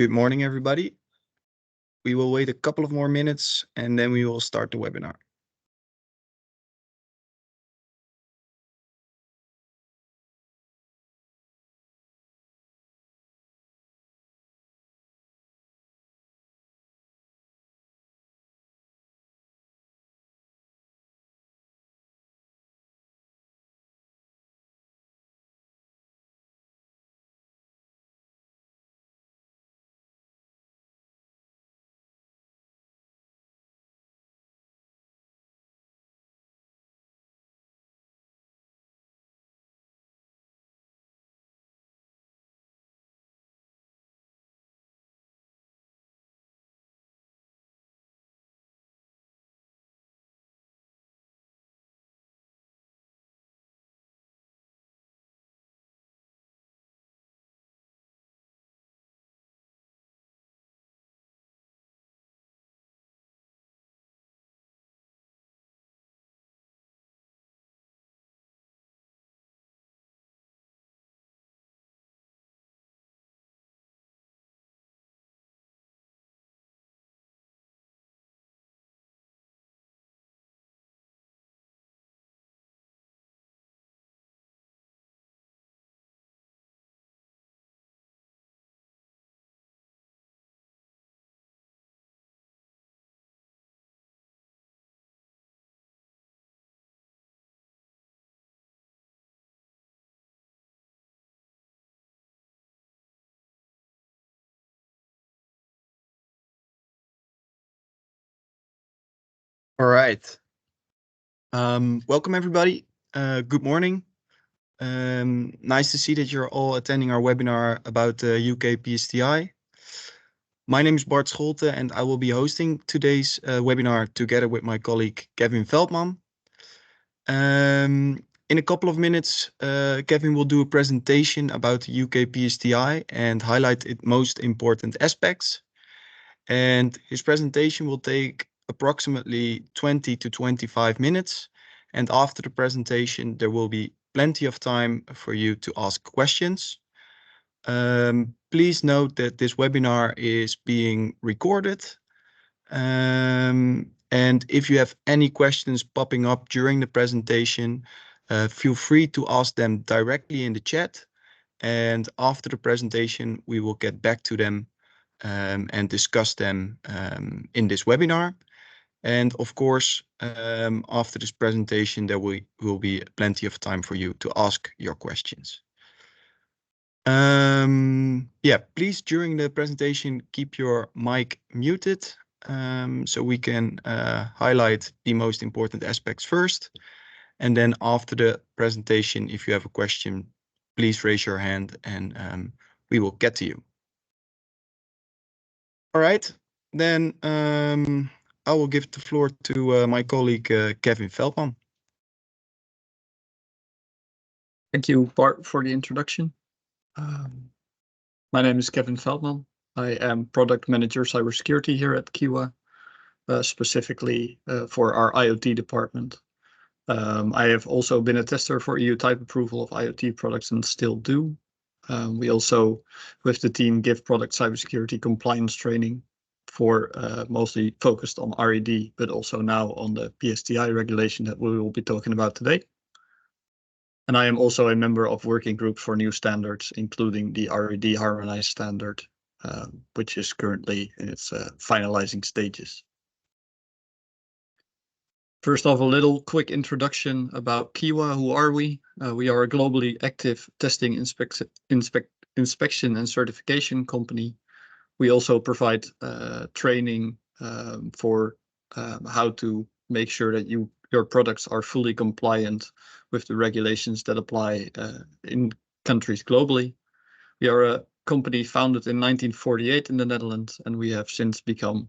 Good morning, everybody. We will wait a couple of more minutes and then we will start the webinar. All right. Welcome, everybody. Good morning. Nice to see that you're all attending our webinar about the UK PSTI. My name is Bart Scholte and I will be hosting today's webinar together with my colleague Kevin Veldman. In a couple of minutes, Kevin will do a presentation about the UK PSTI and highlight its most important aspects. And his presentation will take approximately 20 to 25 minutes. And after the presentation, there will be plenty of time for you to ask questions. Please note that this webinar is being recorded. And if you have any questions popping up during the presentation, feel free to ask them directly in the chat. And after the presentation, we will get back to them and discuss them in this webinar. And of course, after this presentation, there will be plenty of time for you to ask your questions. Yeah, please, during the presentation, keep your mic muted so we can highlight the most important aspects first. And then after the presentation, if you have a question, please raise your hand and we will get to you. All right, then I will give the floor to my colleague Kevin Veldman. Thank you, Bart, for the introduction. My name is Kevin Veldman. I am Product Manager Cybersecurity here at Kiwa, specifically for our IoT department. I have also been a tester for EU type approval of IoT products and still do. We also, with the team, give product cybersecurity compliance training for mostly focused on RED, but also now on the PSTI regulation that we will be talking about today. And I am also a member of working groups for new standards, including the RED harmonized standard, which is currently in its finalizing stages. First off, a little quick introduction about Kiwa. Who are we? We are a globally active testing, inspection and certification company. We also provide training for how to make sure that your products are fully compliant with the regulations that apply in countries globally. We are a company founded in 1948 in the Netherlands, and we have since become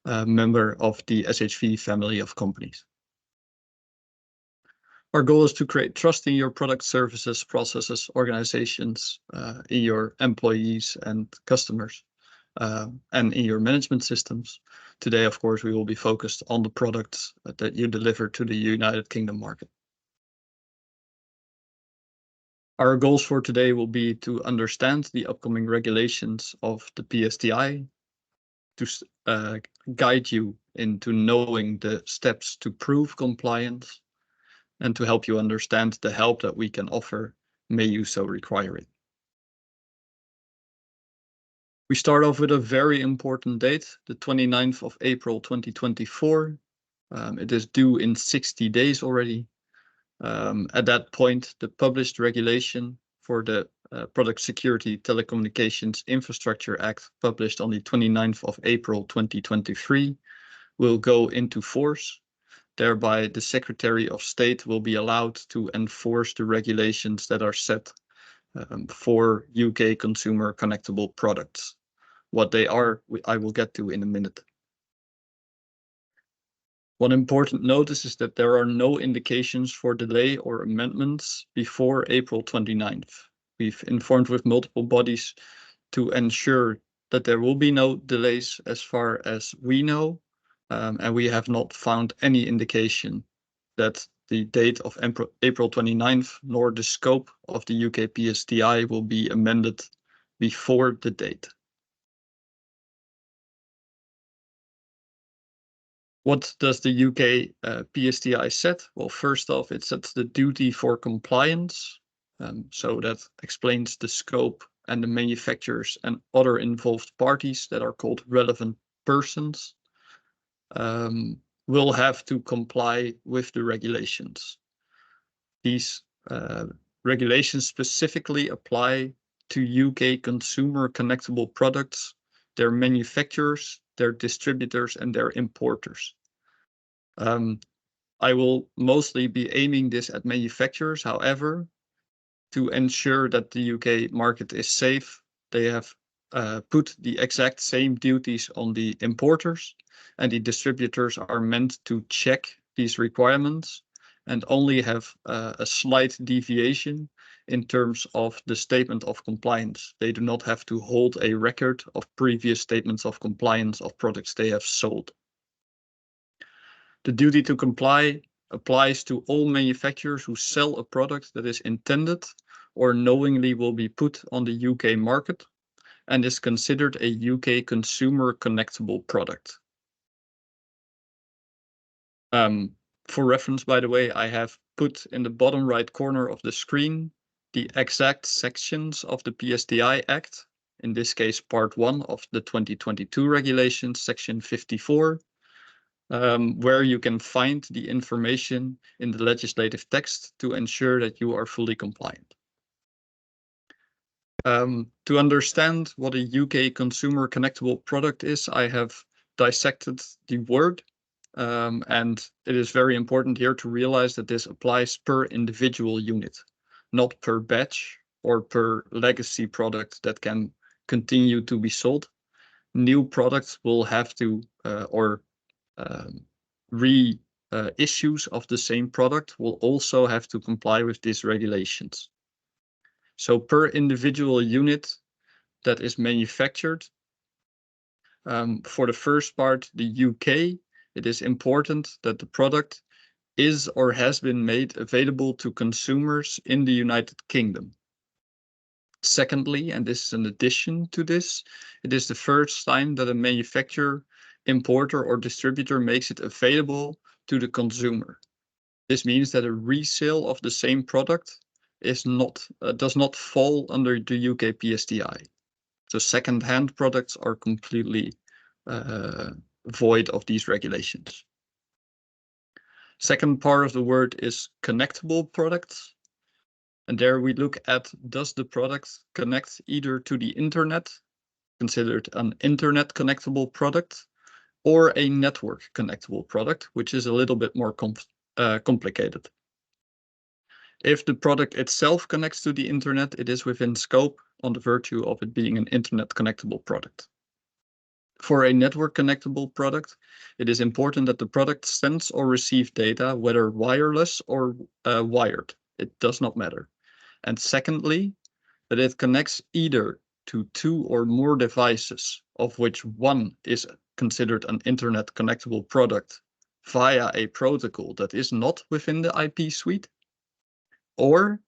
a member of the SHV family of companies. Our goal is to create trust in your product, services, processes, organizations, in your employees and customers, and in your management systems. Today, of course, we will be focused on the products that you deliver to the United Kingdom market. Our goals for today will be to understand the upcoming regulations of the PSTI, to guide you into knowing the steps to prove compliance, and to help you understand the help that we can offer, may you so require it. We start off with a very important date, the 29th of April 2024. It is due in 60 days already. At that point, the published regulation for the Product Security Telecommunications Infrastructure Act, published on the 29th of April 2023, will go into force. Thereby, the Secretary of State will be allowed to enforce the regulations that are set for UK consumer connectable products. What they are, I will get to in a minute. One important notice is that there are no indications for delay or amendments before April 29th. We've informed with multiple bodies to ensure that there will be no delays as far as we know, and we have not found any indication that the date of April 29th nor the scope of the UK PSTI will be amended before the date. What does the UK PSTI set? Well, first off, it sets the duty for compliance. So that explains the scope and the manufacturers and other involved parties that are called relevant persons will have to comply with the regulations. These regulations specifically apply to UK consumer connectable products, their manufacturers, their distributors, and their importers. I will mostly be aiming this at manufacturers. However, to ensure that the UK market is safe, they have put the exact same duties on the importers, and the distributors are meant to check these requirements and only have a slight deviation in terms of the statement of compliance. They do not have to hold a record of previous statements of compliance of products they have sold. The duty to comply applies to all manufacturers who sell a product that is intended or knowingly will be put on the UK market and is considered a UK consumer connectable product. For reference, by the way, I have put in the bottom right corner of the screen the exact sections of the PSTI Act, in this case part 1 of the 2022 regulations, section 54, where you can find the information in the legislative text to ensure that you are fully compliant. To understand what a UK consumer connectable product is, I have dissected the word, and it is very important here to realize that this applies per individual unit, not per batch or per legacy product that can continue to be sold. New products will have to, reissues of the same product will also have to comply with these regulations. So per individual unit that is manufactured, for the first part, the UK, it is important that the product is or has been made available to consumers in the United Kingdom. Secondly, and this is an addition to this, it is the first time that a manufacturer, importer, or distributor makes it available to the consumer. This means that a resale of the same product is not does not fall under the UK PSTI. So second-hand products are completely void of these regulations. Second part of the word is connectable products. And there we look at, does the product connect either to the internet, considered an internet connectable product, or a network connectable product, which is a little bit more complicated. If the product itself connects to the internet, it is within scope on the virtue of it being an internet connectable product. For a network connectable product, it is important that the product sends or receives data, whether wireless or wired. It does not matter. And secondly, that it connects either to 2 or more devices, of which one is considered an internet connectable product via a protocol that is not within the IP suite, or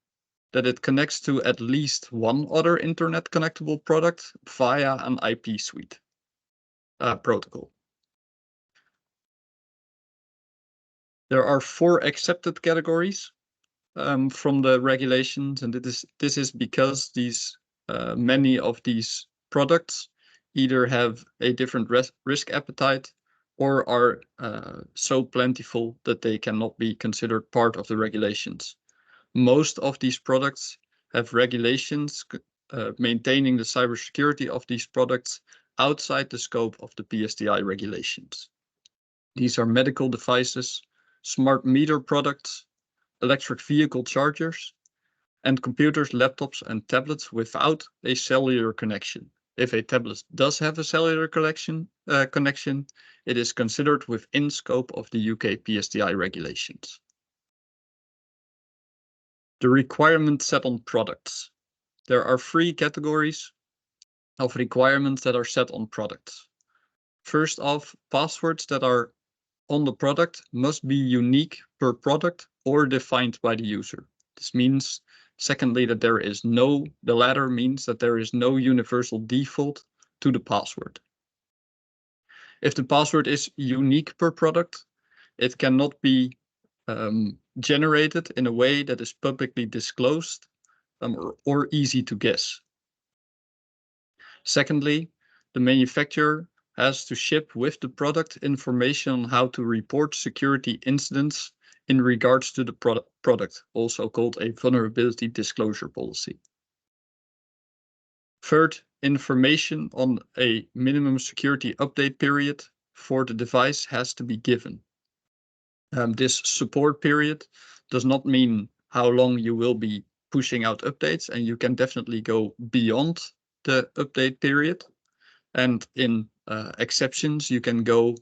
that it connects to at least one other internet connectable product via an IP suite protocol. There are 4 accepted categories from the regulations, and this is because many of these products either have a different risk appetite or are so plentiful that they cannot be considered part of the regulations. Most of these products have regulations maintaining the cybersecurity of these products outside the scope of the PSTI regulations. These are medical devices, smart meter products, electric vehicle chargers, and computers, laptops, and tablets without a cellular connection. If a tablet does have a cellular connection, it is considered within scope of the UK PSTI regulations. The requirements set on products. There are 3 categories of requirements that are set on products. First off, passwords that are on the product must be unique per product or defined by the user. This means, secondly, that the latter means that there is no universal default to the password. If the password is unique per product, it cannot be generated in a way that is publicly disclosed or easy to guess. Secondly, the manufacturer has to ship with the product information on how to report security incidents in regards to the product, also called a vulnerability disclosure policy. Third, information on a minimum security update period for the device has to be given. This support period does not mean how long you will be pushing out updates, and you can definitely go beyond the update period. And in exceptions, you can go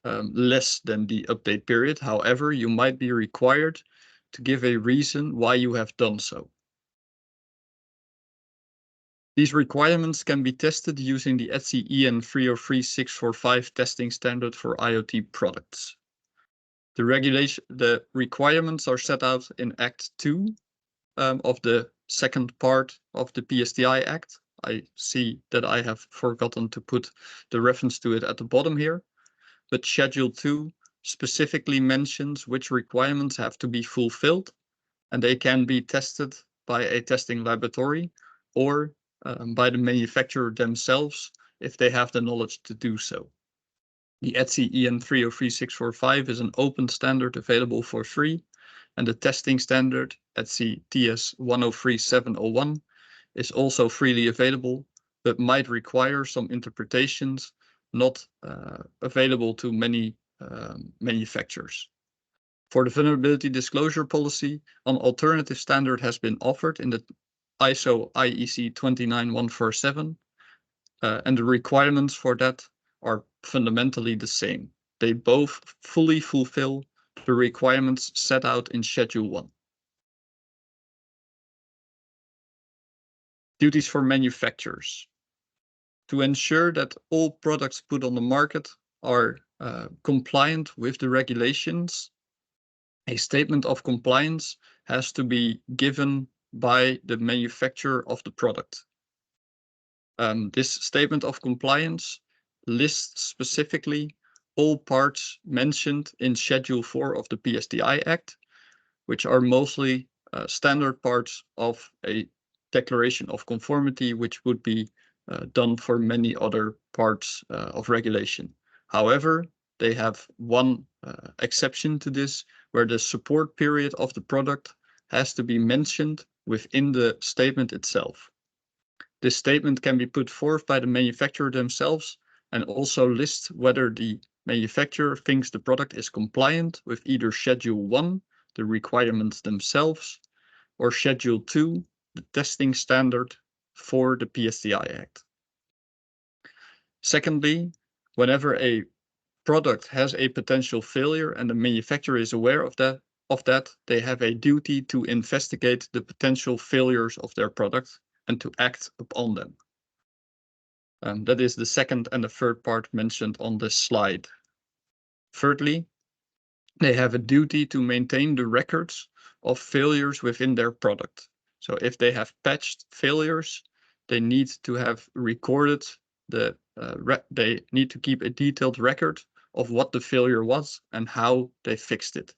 less than the update period. However, you might be required to give a reason why you have done so. These requirements can be tested using the ETSI EN 303645 testing standard for IoT products. The requirements are set out in Act 2 of the second part of the PSTI Act. I see that I have forgotten to put the reference to it at the bottom here, but Schedule 2 specifically mentions which requirements have to be fulfilled, and they can be tested by a testing laboratory or by the manufacturer themselves if they have the knowledge to do so. The ETSI EN 303645 is an open standard available for free, and the testing standard, ETSI TS 103701, is also freely available, but might require some interpretations not available to many manufacturers. For the vulnerability disclosure policy, an alternative standard has been offered in the ISO IEC 29147, and the requirements for that are fundamentally the same. They both fully fulfill the requirements set out in Schedule 1. Duties for manufacturers. To ensure that all products put on the market are compliant with the regulations, a statement of compliance has to be given by the manufacturer of the product. This statement of compliance lists specifically all parts mentioned in Schedule 4 of the PSTI Act, which are mostly standard parts of a declaration of conformity, which would be done for many other parts of regulation. However, they have one exception to this, where the support period of the product has to be mentioned within the statement itself. This statement can be put forth by the manufacturer themselves and also lists whether the manufacturer thinks the product is compliant with either Schedule 1, the requirements themselves, or Schedule 2, the testing standard for the PSTI Act. Secondly, whenever a product has a potential failure and the manufacturer is aware of that, they have a duty to investigate the potential failures of their product and to act upon them. That is the second and the third part mentioned on this slide. Thirdly, they have a duty to maintain the records of failures within their product. So if they have patched failures, they need to have recorded they need to keep a detailed record of what the failure was and how they fixed it.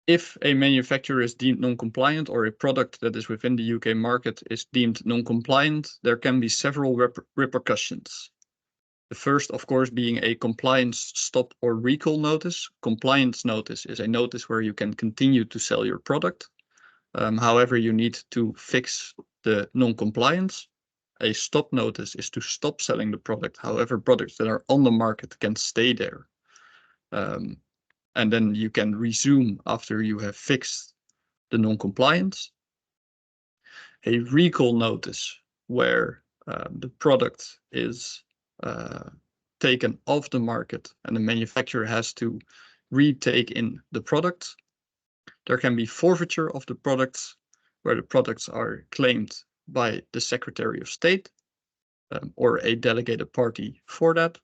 If a manufacturer is deemed non-compliant or a product that is within the UK market is deemed non-compliant, there can be several repercussions. The first, of course, being a compliance stop or recall notice. Compliance notice is a notice where you can continue to sell your product. However, you need to fix the non-compliance. A stop notice is to stop selling the product. However, products that are on the market can stay there. And then you can resume after you have fixed the non-compliance. A recall notice where the product is taken off the market and the manufacturer has to retake in the product. There can be forfeiture of the products where the products are claimed by the Secretary of State or a delegated party for that.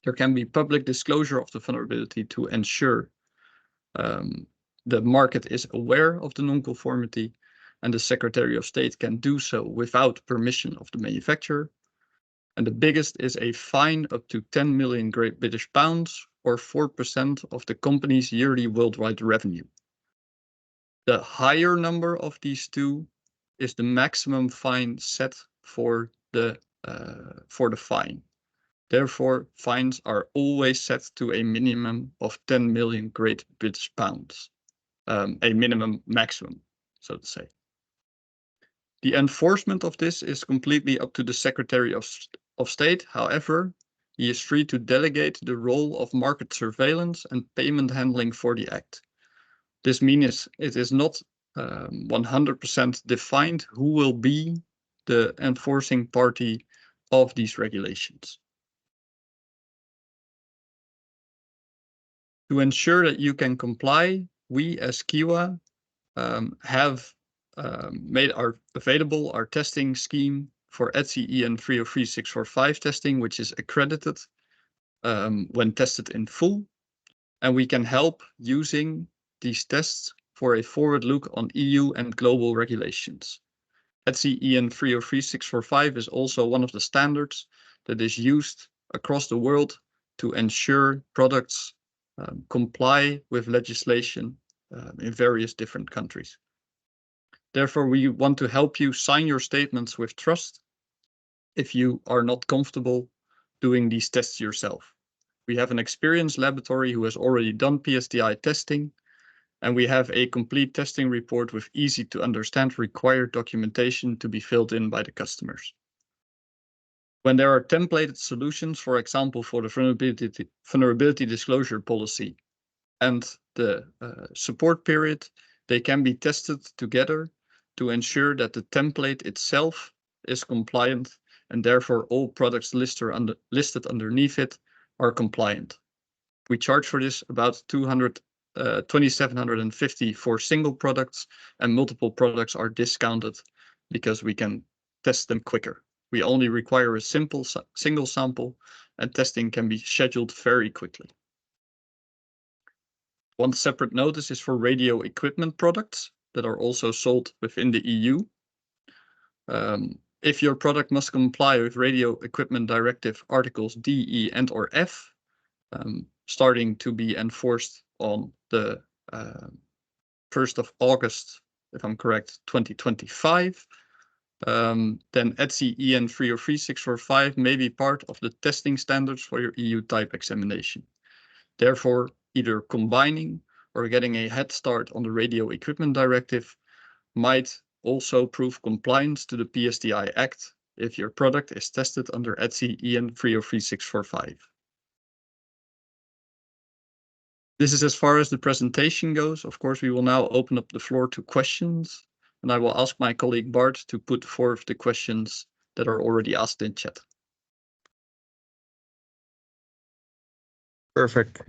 There can be public disclosure of the vulnerability to ensure the market is aware of the non-conformity, and the Secretary of State can do so without permission of the manufacturer. And the biggest is a fine up to 10 million Great British pounds or 4% of the company's yearly worldwide revenue. The higher number of these two is the maximum fine set for the fine. Therefore, fines are always set to a minimum of 10 million Great British pounds, a minimum maximum, so to say. The enforcement of this is completely up to the Secretary of State. However, he is free to delegate the role of market surveillance and payment handling for the Act. This means it is not 100% defined who will be the enforcing party of these regulations. To ensure that you can comply, we as Kiwa have made available our testing scheme for ETSI EN 303645 testing, which is accredited when tested in full. And we can help using these tests for a forward look on EU and global regulations. ETSI EN 303645 is also one of the standards that is used across the world to ensure products comply with legislation in various different countries. Therefore, we want to help you sign your statements with trust if you are not comfortable doing these tests yourself. We have an experienced laboratory who has already done PSDI testing, and we have a complete testing report with easy to understand required documentation to be filled in by the customers. When there are templated solutions, for example, for the vulnerability disclosure policy and the support period, they can be tested together to ensure that the template itself is compliant and therefore all products listed underneath it are compliant. We charge for this about 2,750 for single products, and multiple products are discounted because we can test them quicker. We only require a simple single sample, and testing can be scheduled very quickly. One separate notice is for radio equipment products that are also sold within the EU. If your product must comply with Radio Equipment Directive Articles D, E, and or F, starting to be enforced on the 1st of August, if I'm correct, 2025, then ETSI EN 303645 may be part of the testing standards for your EU type examination. Therefore, either combining or getting a head start on the Radio Equipment Directive might also prove compliance to the PSDI Act if your product is tested under ETSI EN 303645. This is as far as the presentation goes. Of course, we will now open up the floor to questions, and I will ask my colleague Bart to put forth the questions that are already asked in chat. Perfect.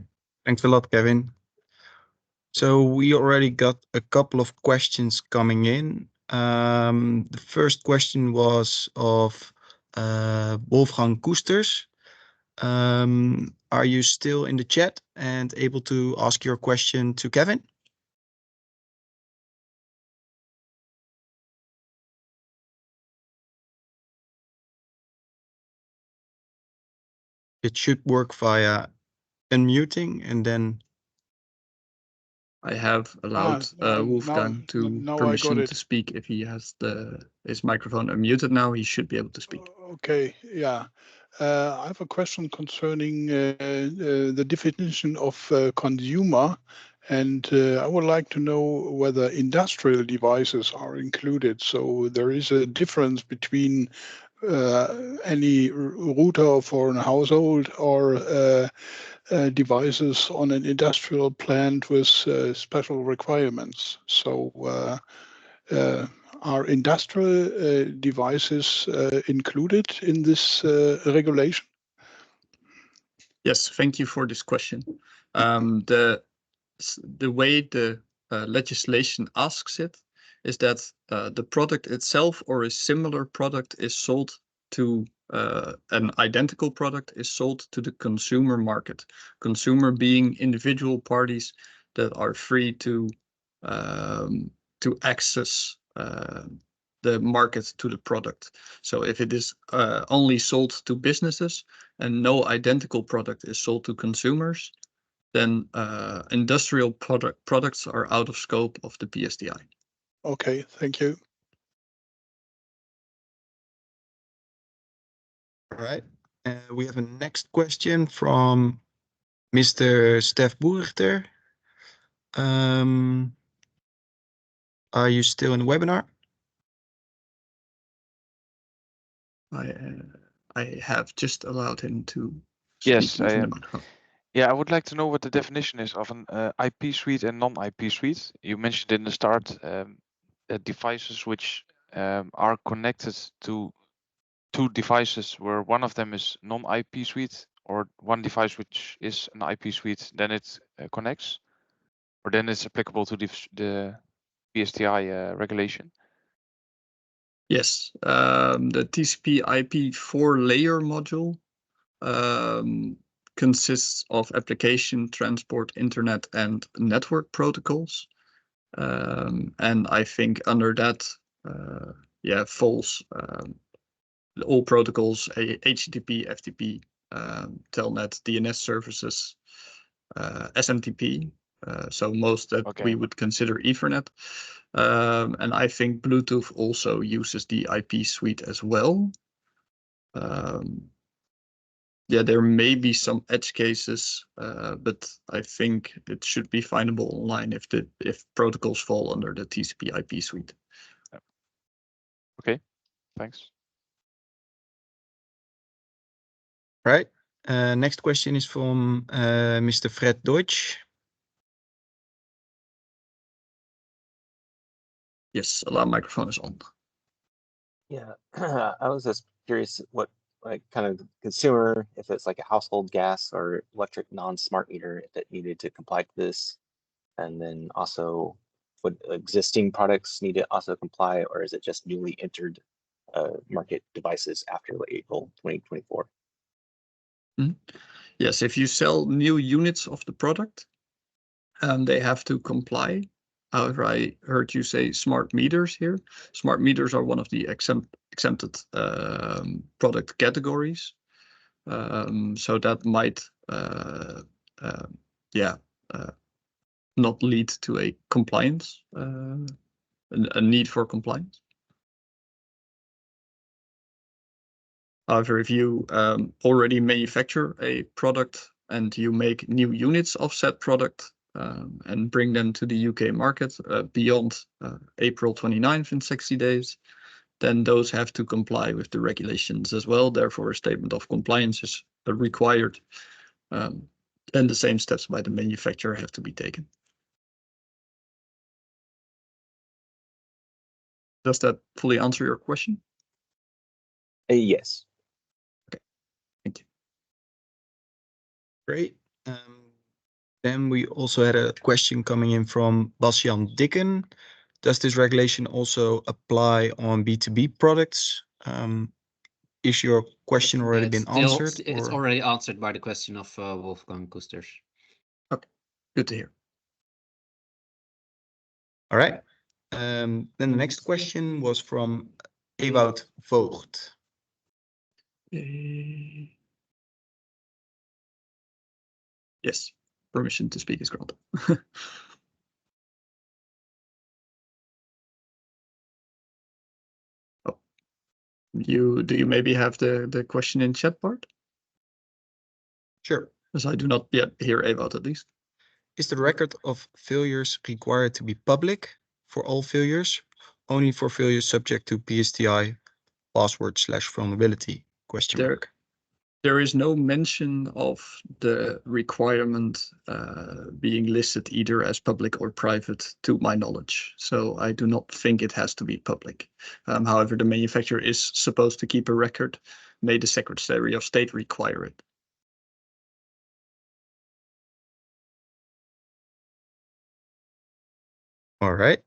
Thanks a lot, Kevin. So we already got a couple of questions coming in. The first question was of Wolfgang Koesters. Are you still in the chat and able to ask your question to Kevin? It should work via unmuting and then. I have allowed Wolfgang to now I got permission it. to speak. If he has his microphone unmuted now, he should be able to speak. Okay, yeah. I have a question concerning the definition of consumer, and I would like to know whether industrial devices are included. So there is a difference between any router for a household or devices on an industrial plant with special requirements. So are industrial devices included in this regulation? Yes, thank you for this question. The way the legislation asks it is that the product itself or a similar product is sold to an identical product is sold to the consumer market. Consumer being individual parties that are free to access the market to the product. So if it is only sold to businesses and no identical product is sold to consumers, then industrial products are out of scope of the PSDI. Okay, thank you. All right. We have a next question from Mr. Stef Boerichter. Are you still in the webinar? I have just allowed him to speak Yes, I using the am. microphone. Yeah, I would like to know what the definition is of an IP suite and non-IP suite. You mentioned in the start that devices which are connected to two devices where one of them is non-IP suite or one device which is an IP suite, then it connects, or then it's applicable to the PSTI regulation. Yes, the TCP/IP 4-layer module consists of application, transport, internet, and network protocols. And I think under that, falls all protocols, HTTP, FTP, Telnet, DNS services, SMTP. So most that we would consider Ethernet. And I think Bluetooth also uses the IP suite as well. There may be some edge cases, but I think it should be findable online if protocols fall under the TCP/IP suite. Okay, thanks. Right. Next question is from Mr. Fred Deutsch. Yes, alarm microphone is on. Yeah, I was just curious what kind of consumer, if it's like a household gas or electric non-smart meter that needed to comply to this, and then also would existing products need to also comply, or is it just newly entered market devices after April 2024? Yes, if you sell new units of the product, they have to comply. However, I heard you say smart meters here. Smart meters are one of the exempted product categories. So that might, not lead to a compliance, a need for compliance. However, if you already manufacture a product and you make new units of said product and bring them to the UK market beyond April 29th in 60 days, then those have to comply with the regulations as well. Therefore, a statement of compliance is required, and the same steps by the manufacturer have to be taken. Does that fully answer your question? Yes. Okay, thank you. Great. Then we also had a question coming in from Basjan Dicken. Does this regulation also apply on B2B products? Is your question already been answered? It's already answered by the question of Wolfgang Koesters. Okay, good to hear. All right. Then the next question was from Ewout Voogd. Yes, permission to speak is granted. Oh, do you maybe have the question in chat part? Sure. As I do not yet hear about at least. Is the record of failures required to be public for all failures? Only for failures subject to PSTI password/vulnerability? Question mark. There is no mention of the requirement being listed either as public or private, to my knowledge. So I do not think it has to be public. However, the manufacturer is supposed to keep a record. May the Secretary of State require it? All right.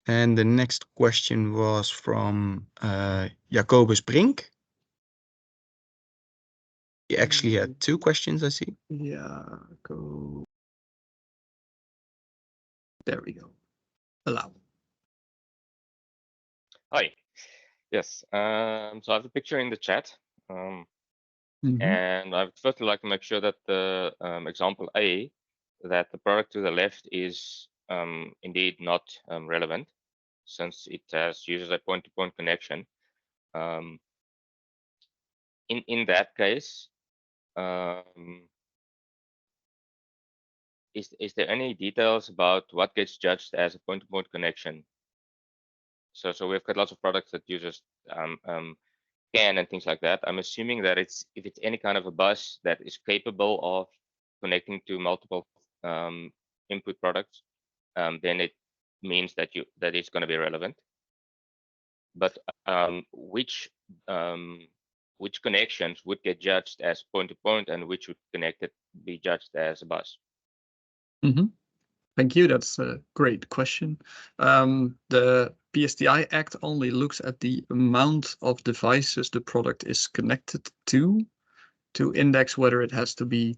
And the next question was from Jacobus Brink. He actually had 2 questions, I see. Yeah, go. There we go. Allow. Hi. Yes. So I have a picture in the chat, Mhm. and I'd first like to make sure that the example A, that the product to the left is indeed not relevant, since it uses a point-to-point connection. In that case, is there any details about what gets judged as a point-to-point connection? So we've got lots of products that uses CAN and things like that. I'm assuming that if it's any kind of a bus that is capable of connecting to multiple input products, then it means that it's going to be relevant. But which connections would get judged as point-to-point, and which would be judged as a bus? Mm-hmm. Thank you. That's a great question. The PSTI Act only looks at the amount of devices the product is connected to index whether it has to be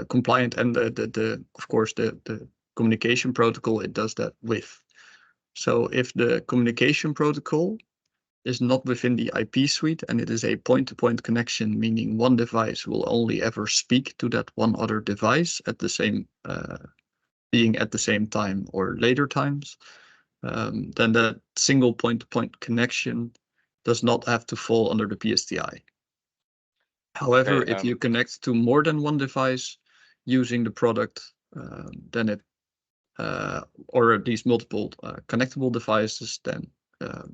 compliant, and of course the communication protocol it does that with. So if the communication protocol is not within the IP suite and it is a point-to-point connection, meaning one device will only ever speak to that one other device at the same being at the same time or later times, then that single point-to-point connection does not have to fall under the PSTI. However, Okay, if you connect to more than one device using the product, then it, or at least multiple connectable devices, then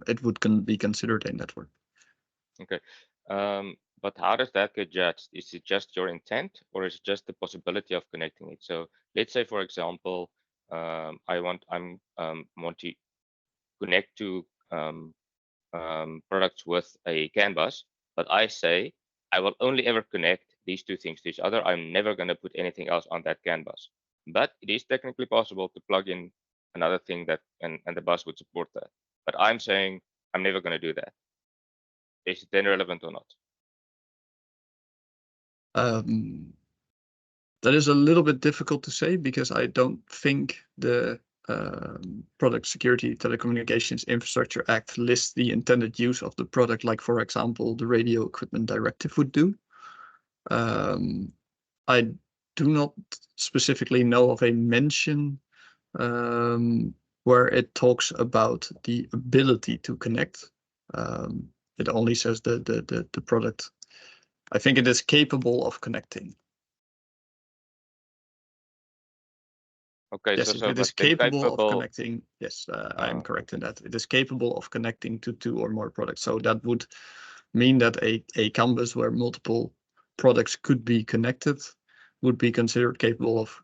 it would be considered a network. Okay. But how does that get judged? Is it just your intent, or is it just the possibility of connecting it? So let's say, for example, I want to connect to products with a CAN bus, but I say I will only ever connect these 2 things to each other. I'm never going to put anything else on that CAN bus. But it is technically possible to plug in another thing that and the bus would support that. But I'm saying I'm never going to do that. Is it then relevant or not? That is a little bit difficult to say because I don't think the Product Security Telecommunications Infrastructure Act lists the intended use of the product, like, for example, the Radio Equipment Directive would do. I do not specifically know of a mention where it talks about the ability to connect. It only says the product. I think it is capable of connecting. Okay, yes, so it is capable of connecting. Yes, I am correct in that. It is capable of connecting to 2 or more products. So that would mean that a CAN bus where multiple products could be connected would be considered capable of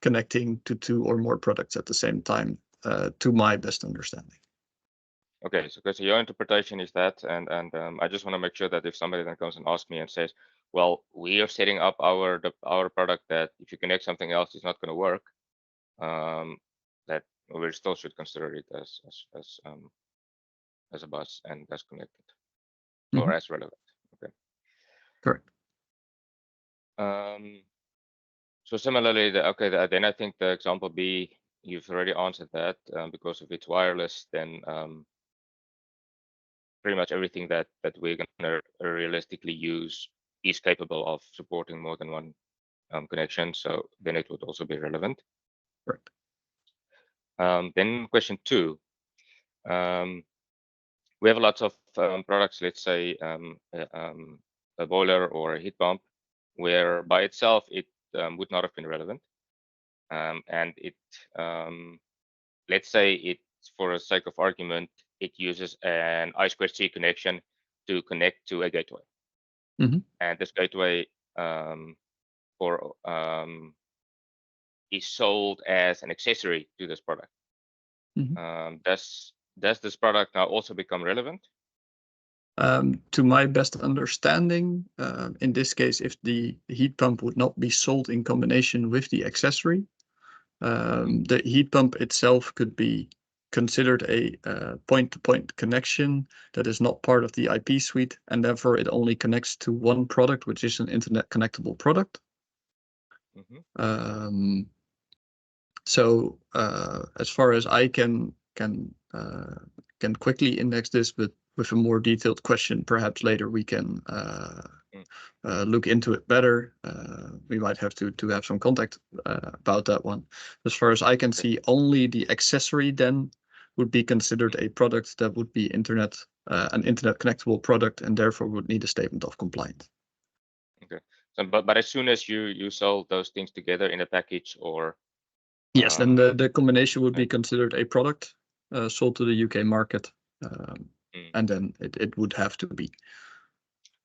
connecting to 2 or more products at the same time, to my best understanding. Okay, so your interpretation is that, and I just want to make sure that if somebody then comes and asks me and says, well, we are setting up our product that if you connect something else, it's not going to work, that we still should consider it as a bus and as connected or as relevant. Okay. Correct. So similarly, then I think the example B, you've already answered that, because if it's wireless, then pretty much everything that we're going to realistically use is capable of supporting more than one connection. So then it would also be relevant. Correct. Then question 2. We have lots of products, let's say a boiler or a heat pump, where by itself it would not have been relevant. And it, let's say it, for the sake of argument, it uses an I2C connection to connect to a gateway. And this gateway is sold as an accessory to this product. Does this product now also become relevant? To my best understanding, in this case, if the heat pump would not be sold in combination with the accessory, the heat pump itself could be considered a point-to-point connection that is not part of the IP suite, and therefore it only connects to one product, which is an internet connectable product. So as far as I can quickly index this, but with a more detailed question, perhaps later we can look into it better. We might have to have some contact about that one. As far as I can see, only the accessory then would be considered a product that would be an internet connectable product, and therefore would need a statement of compliance. Okay. So, but as soon as you sell those things together in a package, or yes, then the combination would be considered a product sold to the UK market, and then it would have to be.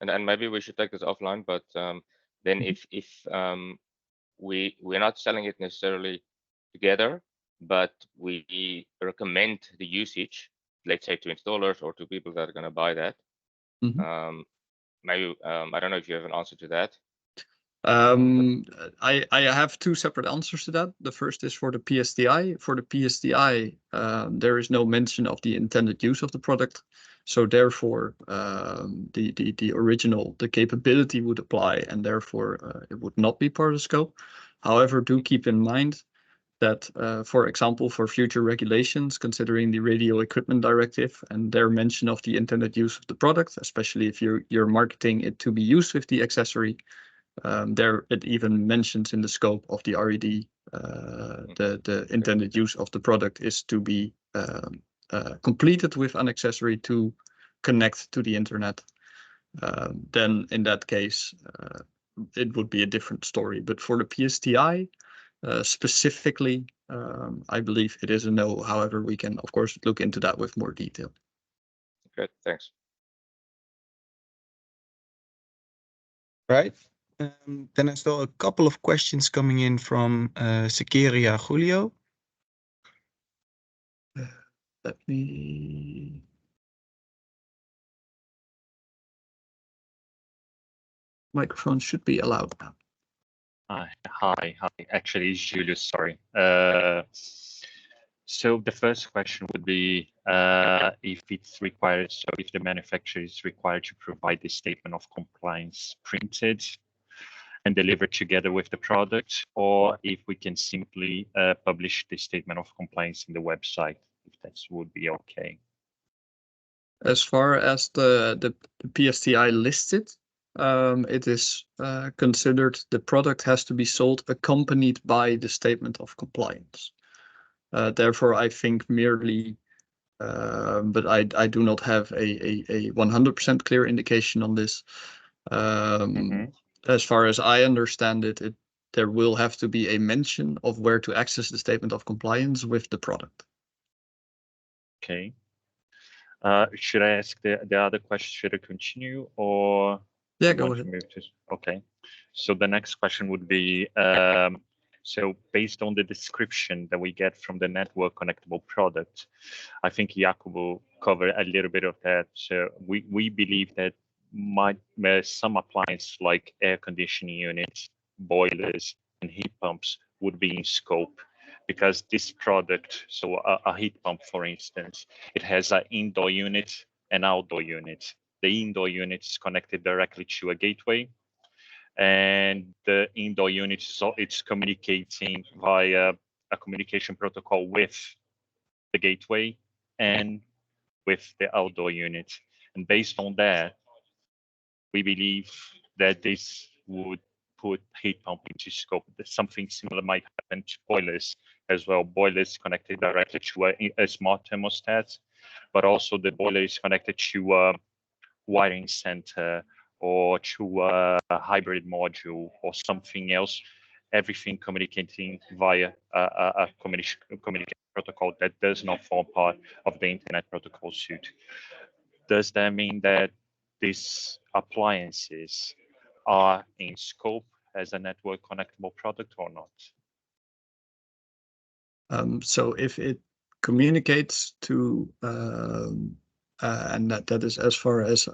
And maybe we should take this offline, but then if we're not selling it necessarily together, but we recommend the usage, let's say to installers or to people that are going to buy that. Maybe I don't know if you have an answer to that. I have two separate answers to that. The first is for the PSTI. For the PSTI, there is no mention of the intended use of the product, so therefore the original capability would apply, and therefore it would not be part of the scope. However, do keep in mind that, for example, for future regulations, considering the Radio Equipment Directive and their mention of the intended use of the product, especially if you're marketing it to be used with the accessory, there it even mentions in the scope of the RED the intended use of the product is to be completed with an accessory to connect to the internet. Then in that case, it would be a different story. But for the PSTI specifically, I believe it is a no. However, we can of course look into that with more detail. Good, thanks. Right. Then I saw a couple of questions coming in from Sekeria Julio. Let me... Microphone should be allowed now. Hi. Actually, it's Julius, sorry. So the first question would be if it's required, so if the manufacturer is required to provide the statement of compliance printed and delivered together with the product, or if we can simply publish the statement of compliance in the website, if that would be okay. As far as the PSTI listed, it is considered the product has to be sold accompanied by the statement of compliance. Therefore, I think merely, but I do not have a 100% clear indication on this. As far as I understand it, there will have to be a mention of where to access the statement of compliance with the product. Okay. Should I ask the other question? Should I continue, or yeah, go ahead. Okay. So the next question would be, so based on the description that we get from the network connectable product, I think Jacobo covered a little bit of that. So we believe that some appliances like air conditioning units, boilers, and heat pumps would be in scope, because this product, so a heat pump, for instance, it has an indoor unit and outdoor unit. The indoor unit is connected directly to a gateway, and the indoor unit it's communicating via a communication protocol with the gateway and with the outdoor unit. And based on that, we believe that this would put heat pump into scope. Something similar might happen to boilers as well. Boilers connected directly to a smart thermostat, but also the boiler is connected to a wiring center or to a hybrid module or something else. Everything communicating via a communication protocol that does not form part of the Internet Protocol suite. Does that mean that these appliances are in scope as a network connectable product or not? So if it communicates to, and that is as far as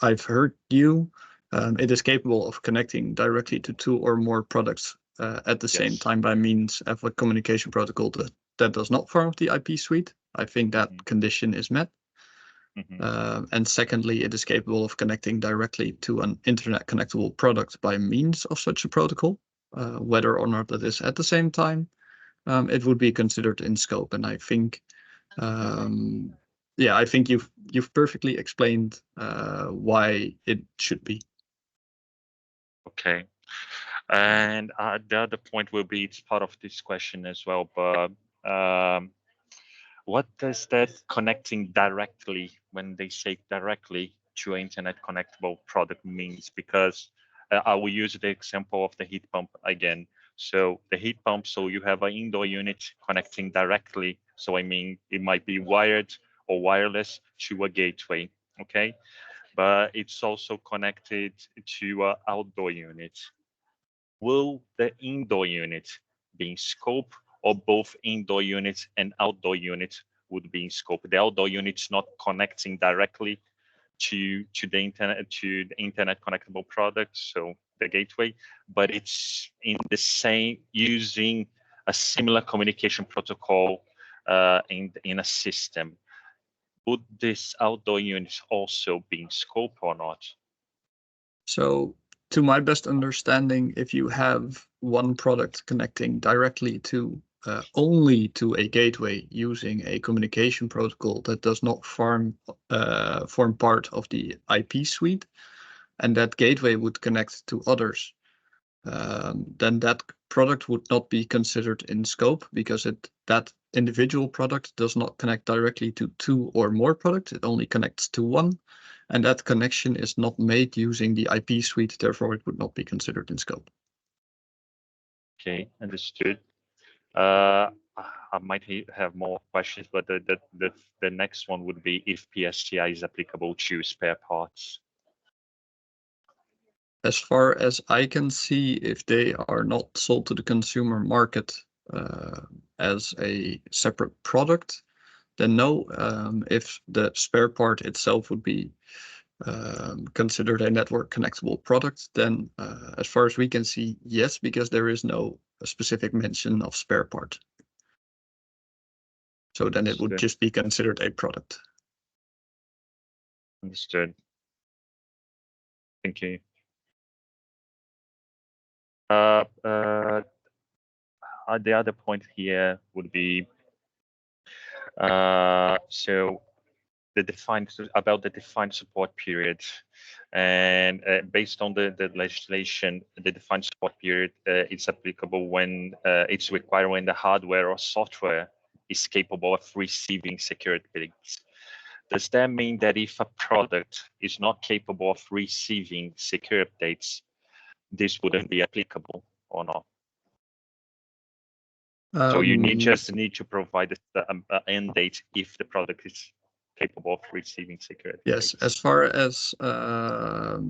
I've heard you, it is capable of connecting directly to 2 or more products at the same time by means of a communication protocol that does not form the IP suite. I think that condition is met. And secondly, it is capable of connecting directly to an internet connectable product by means of such a protocol, whether or not that is at the same time. It would be considered in scope, and I think, yeah, I think you've perfectly explained why it should be. Okay, and the other point will be it's part of this question as well, but what does that connecting directly, when they say directly to internet connectable product means? Because I will use the example of the heat pump again. So the heat pump, so you have an indoor unit connecting directly. So I mean, it might be wired or wireless to a gateway, okay? But it's also connected to an outdoor unit. Will the indoor unit be in scope, or both indoor units and outdoor units would be in scope? The outdoor unit's not connecting directly to the internet connectable product, so the gateway, but it's in the same, using a similar communication protocol in a system. Would this outdoor unit also be in scope or not? So, to my best understanding, if you have one product connecting directly to only to a gateway using a communication protocol that does not form part of the IP suite, and that gateway would connect to others, then that product would not be considered in scope, because that individual product does not connect directly to 2 or more products. It only connects to one, and that connection is not made using the IP suite. Therefore, it would not be considered in scope. Okay, understood. I might have more questions, but the next one would be if PSTI is applicable to spare parts. As far as I can see, if they are not sold to the consumer market as a separate product, then no. If the spare part itself would be considered a network connectable product, then as far as we can see, yes, because there is no specific mention of spare part. So then it would just be considered a product. Understood. Thank you. The other point here would be so the defined support period, and based on the legislation, the defined support period is applicable when it's required when the hardware or software is capable of receiving secure updates. Does that mean that if a product is not capable of receiving secure updates, this wouldn't be applicable or not? So you just need to provide the end date if the product is capable of receiving security. Yes, as far as the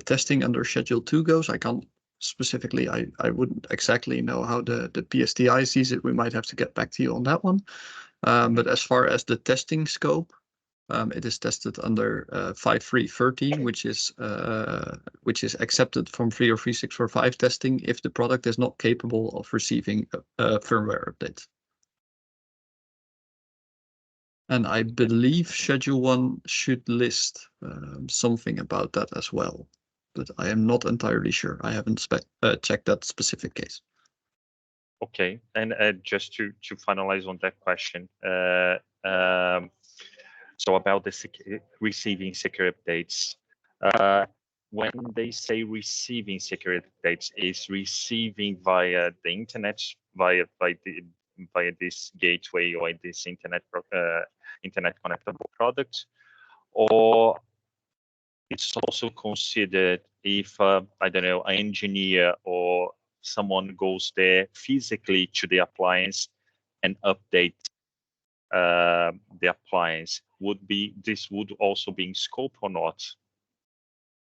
testing under Schedule 2 goes, I can't specifically, I wouldn't exactly know how the PSTI sees it. We might have to get back to you on that one. But as far as the testing scope, it is tested under 5330, which is accepted from 303.645 testing if the product is not capable of receiving a firmware update. And I believe Schedule 1 should list something about that as well, but I am not entirely sure. I haven't checked that specific case. Okay, and just to finalize on that question, so about the receiving secure updates, when they say receiving security updates, is receiving via the internet, via this gateway or this internet connectable product, or it's also considered if I don't know, an engineer or someone goes there physically to the appliance and update the appliance. This would also be in scope or not?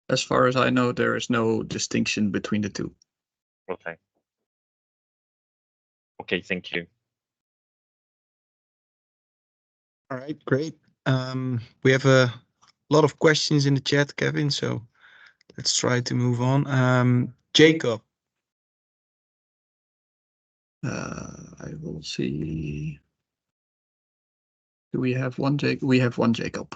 As far as I know, there is no distinction between the two. Okay. Okay, thank you. All right, great. We have a lot of questions in the chat, Kevin, so let's try to move on. Jacob. I will see. Do we have one Jacob? We have one Jacob.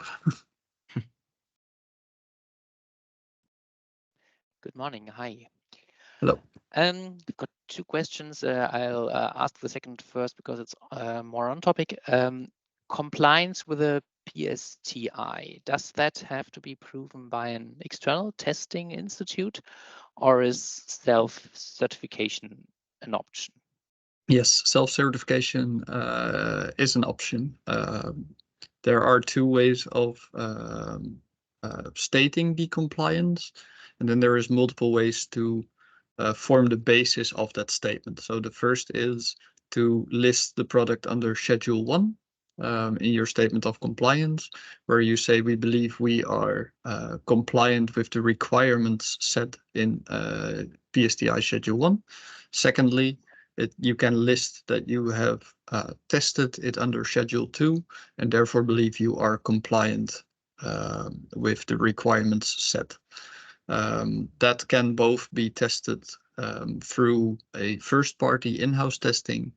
Good morning. Hi. Hello. Got two questions. I'll ask the second first because it's more on topic. Compliance with a PSTI, does that have to be proven by an external testing institute, or is self-certification an option? Yes, self-certification is an option. There are two ways of stating the compliance, and then there is multiple ways to form the basis of that statement. So the first is to list the product under Schedule 1 in your statement of compliance, where you say we believe we are compliant with the requirements set in PSTI Schedule 1. Secondly, you can list that you have tested it under Schedule 2 and therefore believe you are compliant with the requirements set. That can both be tested through a first-party in-house testing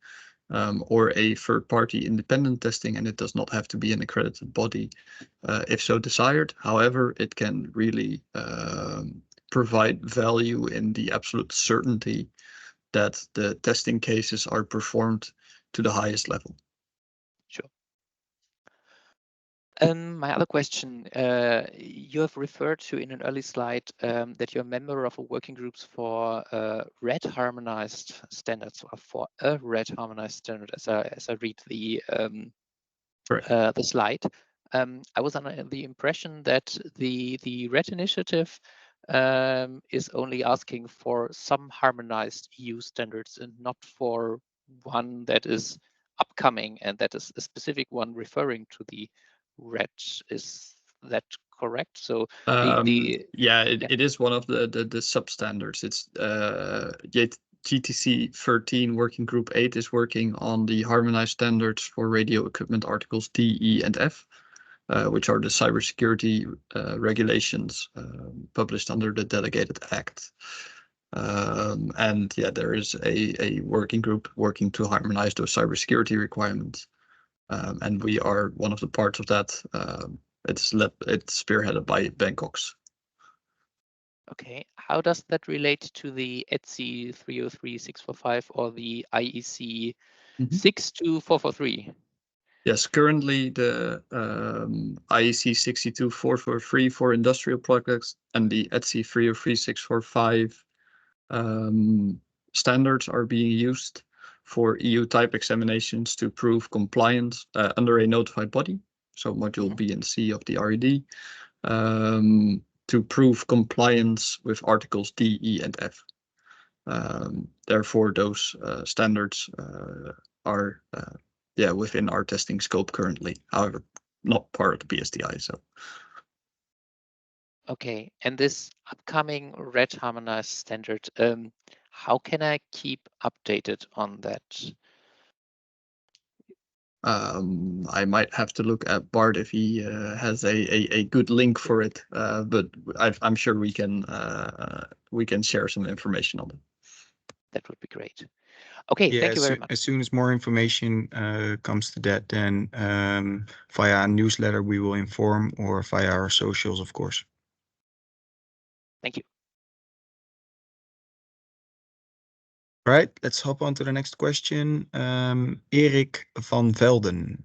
or a third-party independent testing, and it does not have to be an accredited body if so desired. However, it can really provide value in the absolute certainty that the testing cases are performed to the highest level. Sure. My other question, you have referred to in an early slide that you're a member of a working groups for red harmonized standards, or for a red harmonized standard, as I read the slide. I was under the impression that the red initiative is only asking for some harmonized EU standards and not for one that is upcoming, and that is a specific one referring to the red. Is that correct? So it is one of the substandards. It's GTC 13 working group 8 is working on the harmonized standards for radio equipment articles D, E, and F, which are the cybersecurity regulations published under the Delegated Act. And yeah, there is a working group working to harmonize those cybersecurity requirements. And we are one of the parts of that. It's spearheaded by Bangkok's. Okay, how does that relate to the ETSI 303-645 or the IEC 62443? Yes, currently the IEC 62443 for industrial products and the ETSI 303-645 standards are being used for EU type examinations to prove compliance under a notified body, so module B and C of the RED, to prove compliance with articles D, E, and F. Therefore, those standards are within our testing scope currently, however, not part of the PSTI. So. Okay, and this upcoming red harmonized standard, how can I keep updated on that? I might have to look at Bart if he has a good link for it, but I'm sure we can share some information on it. That would be great. Okay, yeah, thank you very much. As soon as more information comes to that, then via a newsletter we will inform, or via our socials, of course. Thank you. All right, let's hop on to the next question. Erik van Velden.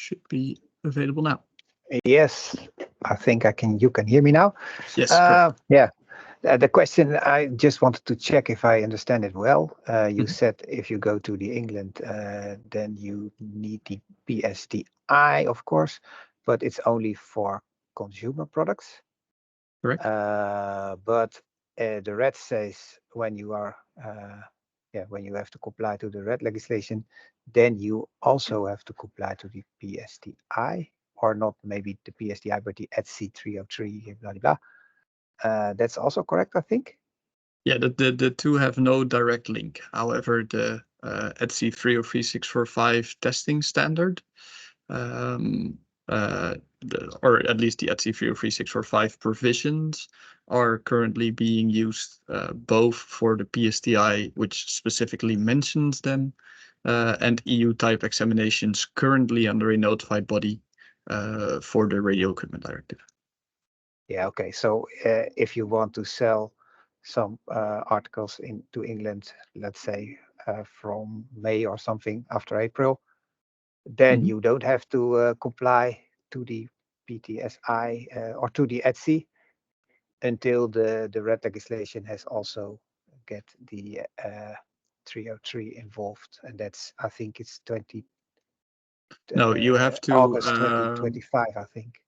should be available now. Yes, I think you can hear me now. Yes, correct. Yeah. The question, I just wanted to check if I understand it well. You said if you go to the England, then you need the PSTI, of course, but it's only for consumer products. Correct. But the red says when you are, when you have to comply to the red legislation, then you also have to comply to the PSTI, or not maybe the PSTI, but the ETSI 303, blah, blah, blah. That's also correct, I think. Yeah, the two have no direct link. However, the ETSI 303645 testing standard, or at least the ETSI 303645 provisions, are currently being used both for the PSTI, which specifically mentions them, and EU type examinations currently under a notified body for the Radio Equipment Directive. Yeah, okay. So if you want to sell some articles into England, let's say from May or something after April, then you don't have to comply to the PTSI or to the ETSI until the red legislation has also get the 303 involved, and that's, I think it's 20. No, you have to August 2025, I think.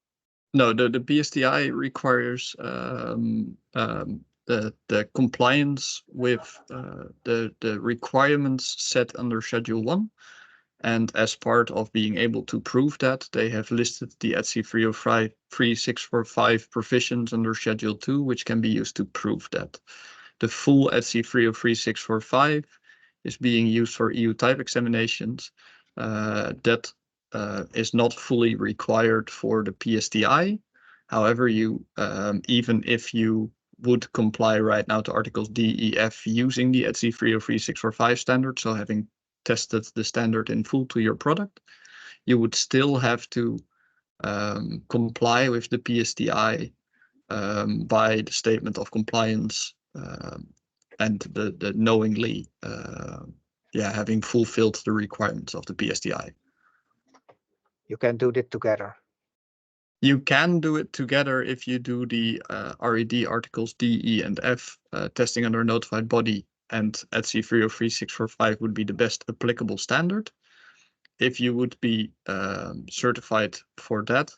No, the PSTI requires the compliance with the requirements set under Schedule 1. And as part of being able to prove that, they have listed the ETSI 3645 provisions under Schedule 2, which can be used to prove that. The full ETSI 303645 is being used for EU type examinations. That is not fully required for the PSTI. However, you even if you would comply right now to articles D, E, F using the ETSI 303645 standard, so having tested the standard in full to your product, you would still have to comply with the PSTI by the statement of compliance and the knowingly having fulfilled the requirements of the PSTI. You can do it together. You can do it together if you do the RED articles D, E, and F testing under a notified body, and ETSI 303645 would be the best applicable standard. If you would be certified for that,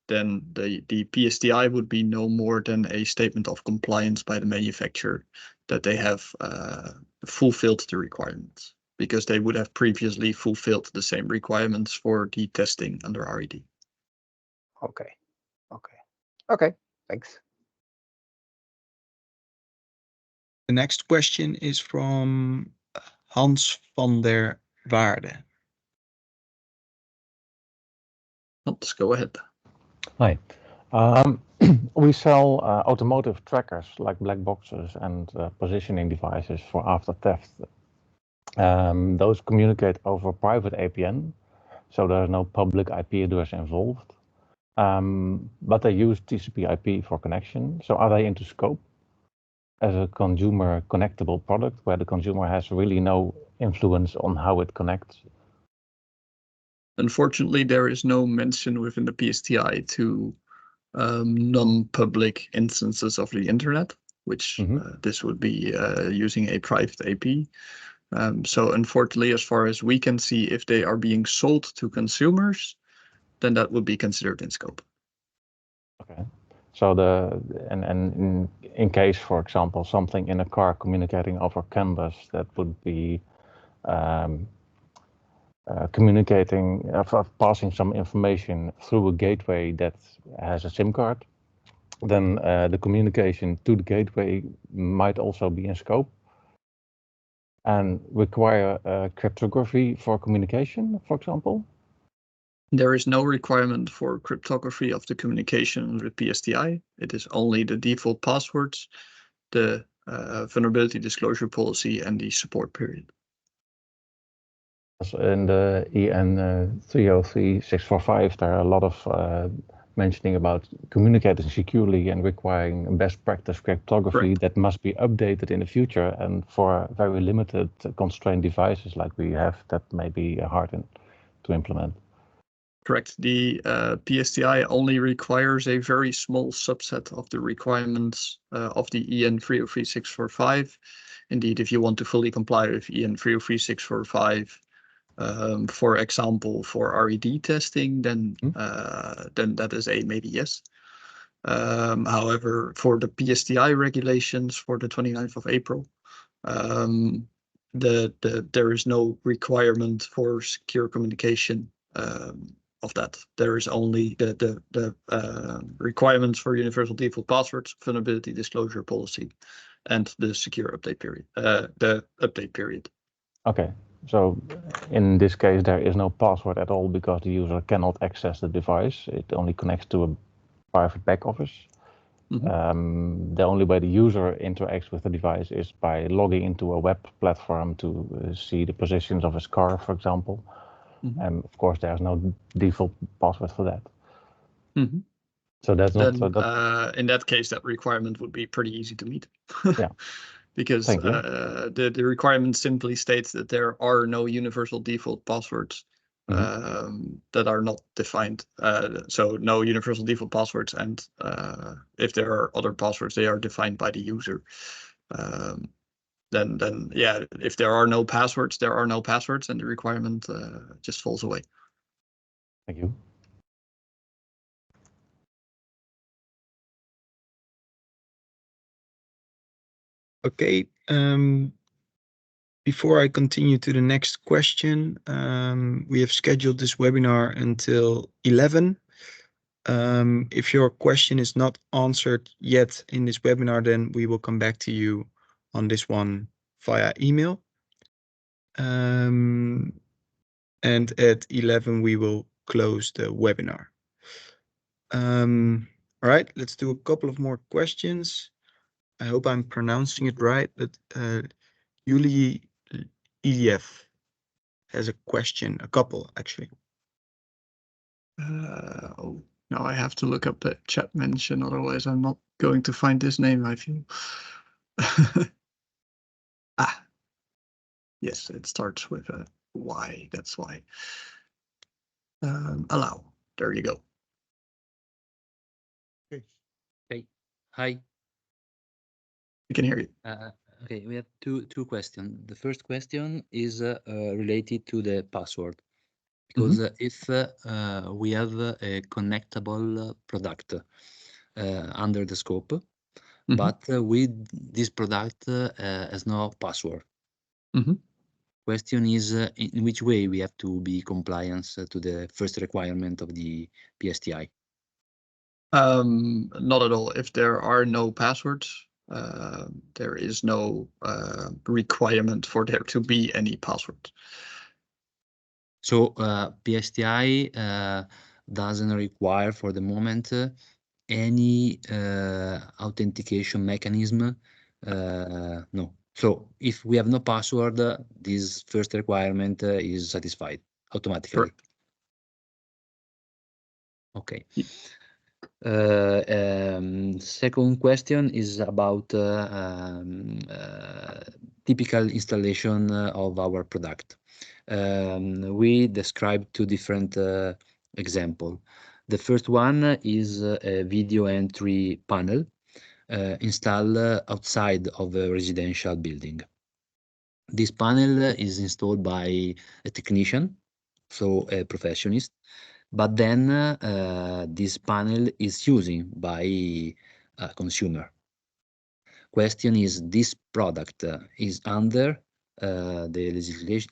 then the PSTI would be no more than a statement of compliance by the manufacturer that they have fulfilled the requirements, because they would have previously fulfilled the same requirements for the testing under RED. Okay, thanks. The next question is from Hans van der Waarde. Let's go ahead. Hi. We sell automotive trackers like black boxes and positioning devices for after theft. Those communicate over private APN, so there's no public IP address involved. But they use TCP/IP for connection. So are they into scope as a consumer connectable product where the consumer has really no influence on how it connects? Unfortunately, there is no mention within the PSTI to non-public instances of the internet, which this would be using a private AP. So unfortunately, as far as we can see, if they are being sold to consumers, then that would be considered in scope. Okay. So in case, for example, something in a car communicating over canvas, that would be communicating, passing some information through a gateway that has a SIM card, then the communication to the gateway might also be in scope and require cryptography for communication, for example? There is no requirement for cryptography of the communication with PSTI. It is only the default passwords, the vulnerability disclosure policy, and the support period. In the EN 303645, there are a lot of mentioning about communicating securely and requiring best practice cryptography that must be updated in the future. And for very limited constrained devices like we have, that may be hard to implement. Correct. The PSTI only requires a very small subset of the requirements of the EN 303645. Indeed, if you want to fully comply with EN 303645, for example, for RED testing, then that is a maybe yes. However, for the PSTI regulations for the 29th of April, there is no requirement for secure communication of that. There is only the requirements for universal default passwords, vulnerability disclosure policy, and the secure update period. The update period. Okay, so in this case there is no password at all because the user cannot access the device. It only connects to a private back office. The only way the user interacts with the device is by logging into a web platform to see the positions of his car, for example. And of course, there's no default password for that. So that's not. Then, in that case, that requirement would be pretty easy to meet. Yeah. Because the requirement simply states that there are no universal default passwords that are not defined. So no universal default passwords, and if there are other passwords, they are defined by the user. Then yeah, if there are no passwords, there are no passwords, and the requirement just falls away. Thank you. Okay. Before I continue to the next question, we have scheduled this webinar until 11. If your question is not answered yet in this webinar, then we will come back to you on this one via email. And at 11, we will close the webinar. All right, let's do a couple of more questions. I hope I'm pronouncing it right, but Yuli EDF has a question, a couple actually. Oh, now I have to look up the chat mention, otherwise I'm not going to find this name, I feel. Yes, it starts with a Y, that's why. Allow, there you go. Okay, hi. We can hear you. Okay, we have two questions. The first question is related to the password. Because if we have a connectable product under the scope, but with this product has no password. Question is in which way we have to be compliant to the first requirement of the PSTI? Not at all. If there are no passwords, there is no requirement for there to be any password. So PSTI doesn't require for the moment any authentication mechanism. No. So if we have no password, this first requirement is satisfied automatically. Correct. Okay. Second question is about typical installation of our product. We described two different examples. The first one is a video entry panel installed outside of a residential building. This panel is installed by a technician, so a professionist, but then this panel is used by a consumer. Question is, this product is under the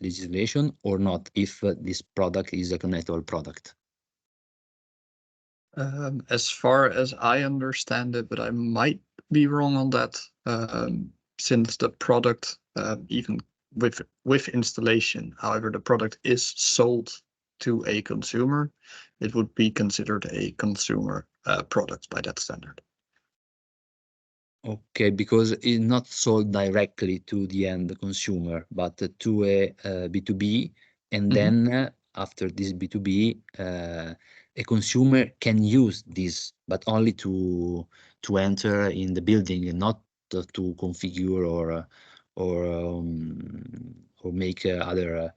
legislation or not, if this product is a connectable product? As far as I understand it, but I might be wrong on that, since the product, even with installation, however, the product is sold to a consumer, it would be considered a consumer product by that standard. Okay, because it's not sold directly to the end consumer, but to a B2B, and then after this B2B, a consumer can use this, but only to enter in the building and not to configure or make other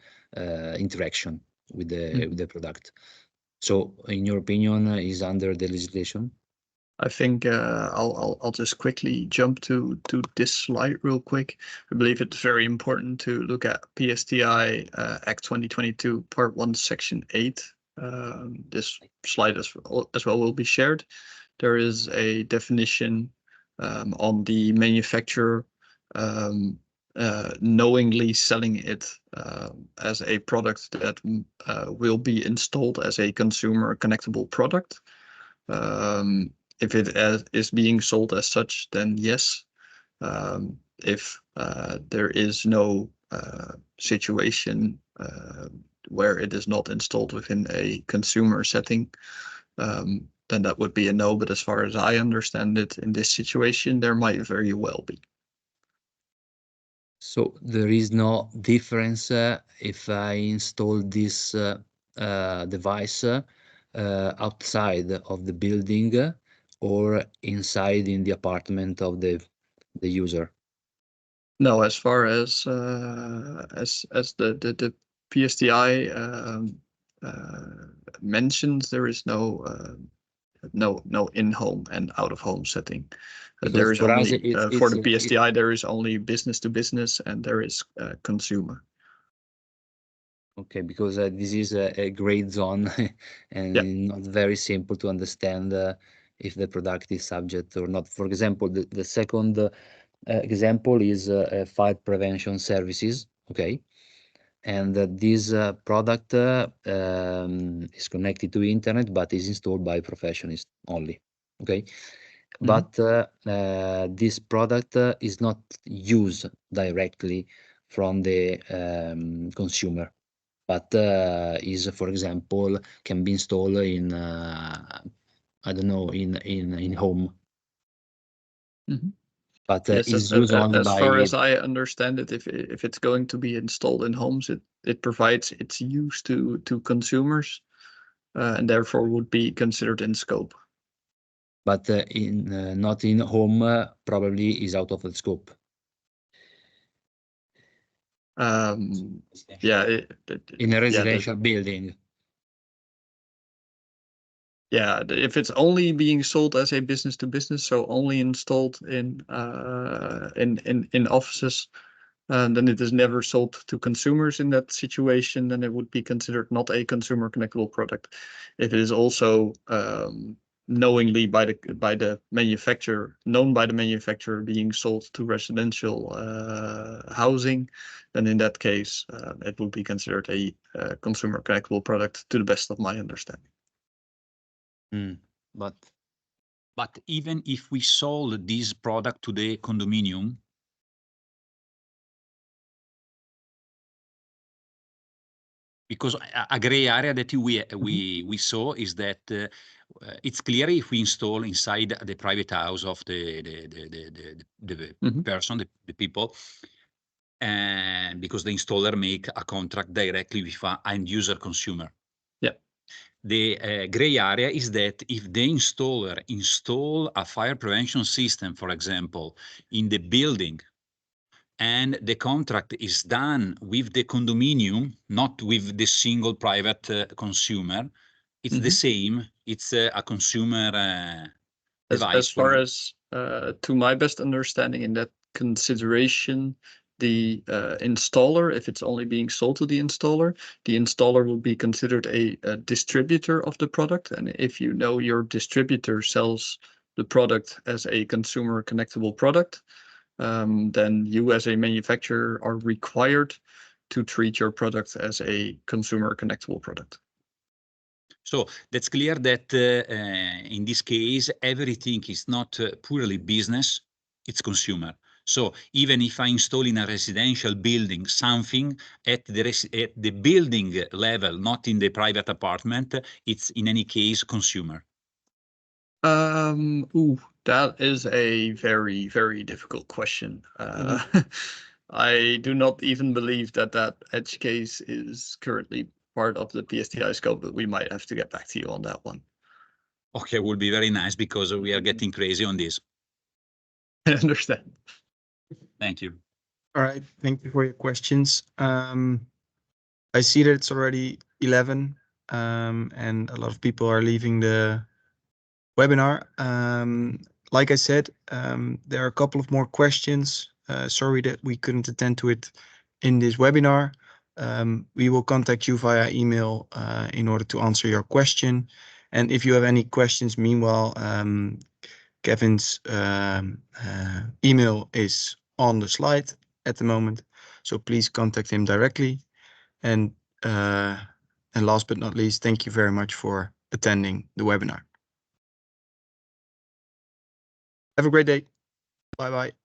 interaction with the product. So, in your opinion, is under the legislation? I think I'll just quickly jump to this slide real quick. I believe it's very important to look at PSTI Act 2022 Part 1 Section 8. This slide as well will be shared. There is a definition on the manufacturer knowingly selling it as a product that will be installed as a consumer connectable product. If it is being sold as such, then yes. If there is no situation where it is not installed within a consumer setting, then that would be a no. But as far as I understand it, in this situation, there might very well be. So there is no difference if I install this device outside of the building or inside in the apartment of the user. No, as far as the PSTI mentions, there is no in-home and out-of-home setting. There is only for the PSTI there is only business to business and there is consumer. Okay, because this is a gray zone and not very simple to understand if the product is subject or not. For example, the second example is fire prevention services. Okay, and this product is connected to internet but is installed by professionals only. Okay, but this product is not used directly from the consumer, but is, for example, can be installed in I don't know, in home. But yes, is used only as by, far as I understand it, if it's going to be installed in homes, it provides its use to consumers, and therefore would be considered in scope. But in not in home, probably is out of the scope. Yeah, in a residential building. Yeah, if it's only being sold as a business to business, so only installed in offices, then it is never sold to consumers in that situation, then it would be considered not a consumer connectable product. If it is also knowingly by the manufacturer, known by the manufacturer, being sold to residential housing, then in that case, it would be considered a consumer connectable product, to the best of my understanding. But even if we sold this product to the condominium, because a gray area that we saw is that it's clear if we install inside the private house of the person, the people, and because the installer make a contract directly with an end user consumer. Yeah. The gray area is that if the installer install a fire prevention system, for example, in the building, and the contract is done with the condominium, not with the single private consumer, it's the same. It's a consumer device. As far as to my best understanding, in that consideration, the installer, if it's only being sold to the installer will be considered a distributor of the product. And if you know your distributor sells the product as a consumer connectable product, then you as a manufacturer are required to treat your product as a consumer connectable product. So that's clear that in this case, everything is not purely business, it's consumer. So even if I install in a residential building something at the building level, not in the private apartment, it's in any case consumer. That is a very, very difficult question. I do not even believe that edge case is currently part of the PSTI scope, but we might have to get back to you on that one. Okay, would be very nice because we are getting crazy on this. I understand. Thank you. All right, thank you for your questions. I see that it's already 11. and a lot of people are leaving the webinar. Like I said, there are a couple of more questions. Sorry that we couldn't attend to it in this webinar. We will contact you via email in order to answer your question. And if you have any questions, meanwhile, Kevin's email is on the slide at the moment, so please contact him directly. And last but not least, thank you very much for attending the webinar. Have a great day. Bye-bye.